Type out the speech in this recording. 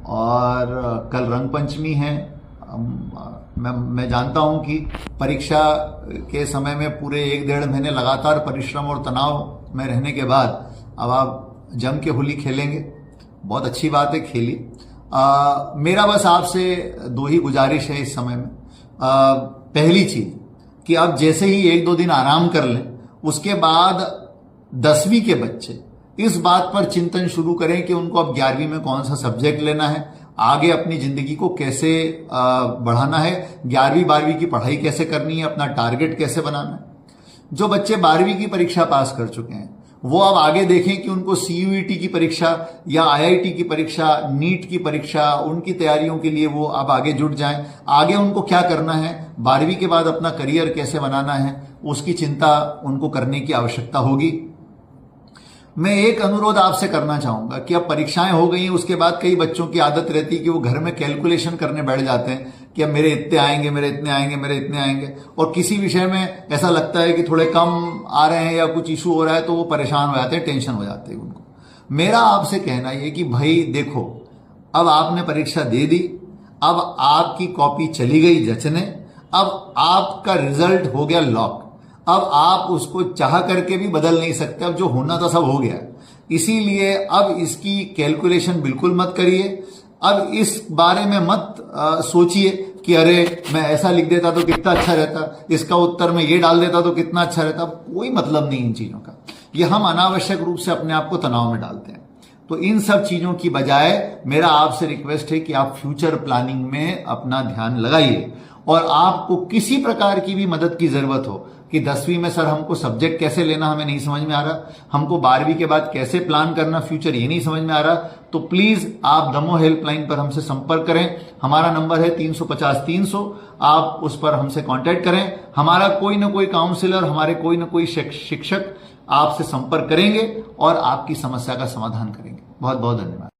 और कल रंग पंचमी है। मैं जानता हूं कि परीक्षा के समय में पूरे 1-1.5 महीने लगातार परिश्रम और तनाव में रहने के बाद अब आप जम के होली खेलेंगे। बहुत अच्छी बात है, खेलिए। मेरा बस आपसे 2 ही गुजारिश है इस समय में। पहली चीज कि आप जैसे ही 1-2 दिन आराम कर लें, उसके बाद 10वीं के बच्चे इस बात पर चिंतन शुरू करें कि उनको अब 11वीं में कौन सा सब्जेक्ट लेना है, आगे अपनी जिंदगी को कैसे बढ़ाना है, 11वीं 12वीं की पढ़ाई कैसे करनी है, अपना टारगेट कैसे बनाना है। जो बच्चे 12वीं की परीक्षा पास कर चुके हैं वो अब आगे देखें कि उनको CUET की परीक्षा या IIT की परीक्षा, नीट की परीक्षा, उनकी तैयारियों के लिए वो अब आगे जुट जाएं। आगे उनको क्या करना है, 12वीं के बाद अपना करियर कैसे बनाना है, उसकी चिंता उनको करने की आवश्यकता होगी। मैं एक अनुरोध आपसे करना चाहूंगा कि अब परीक्षाएं हो गई हैं, उसके बाद कई बच्चों की आदत रहती है कि वो घर में कैलकुलेशन करने बैठ जाते हैं कि अब मेरे इतने आएंगे, मेरे इतने आएंगे, मेरे इतने आएंगे, और किसी विषय में ऐसा लगता है कि थोड़े कम आ रहे हैं या कुछ इशू हो रहा है तो वो परेशान हो जाते हैं, टेंशन हो जाती है उनको। मेरा आपसे कहना यह कि भाई देखो, अब आपने परीक्षा दे दी, अब आपकी कॉपी चली गई जचने, अब आपका रिजल्ट हो गया लॉक। अब आप उसको चाह करके भी बदल नहीं सकते, अब जो होना था सब हो गया। इसीलिए अब इसकी कैलकुलेशन बिल्कुल मत करिए। अब इस बारे में मत सोचिए कि अरे मैं ऐसा लिख देता तो कितना अच्छा रहता, इसका उत्तर मैं ये डाल देता तो कितना अच्छा रहता। कोई मतलब नहीं इन चीजों का, ये हम अनावश्यक रूप से अपने आप को तनाव में डालते हैं। तो इन सब चीजों की बजाय मेरा आपसे रिक्वेस्ट है कि आप फ्यूचर प्लानिंग में अपना ध्यान लगाइए। और आपको किसी प्रकार की भी मदद की जरूरत हो कि 10वीं में सर हमको सब्जेक्ट कैसे लेना हमें नहीं समझ में आ रहा, हमको 12वीं के बाद कैसे प्लान करना फ्यूचर ये नहीं समझ में आ रहा, तो प्लीज आप दमो हेल्पलाइन पर हमसे संपर्क करें। हमारा नंबर है 350-300। आप उस पर हमसे कांटेक्ट करें। हमारा कोई ना कोई काउंसलर, हमारे कोई ना कोई शिक्षक आपसे संपर्क करेंगे और आपकी समस्या का समाधान करेंगे। बहुत बहुत धन्यवाद।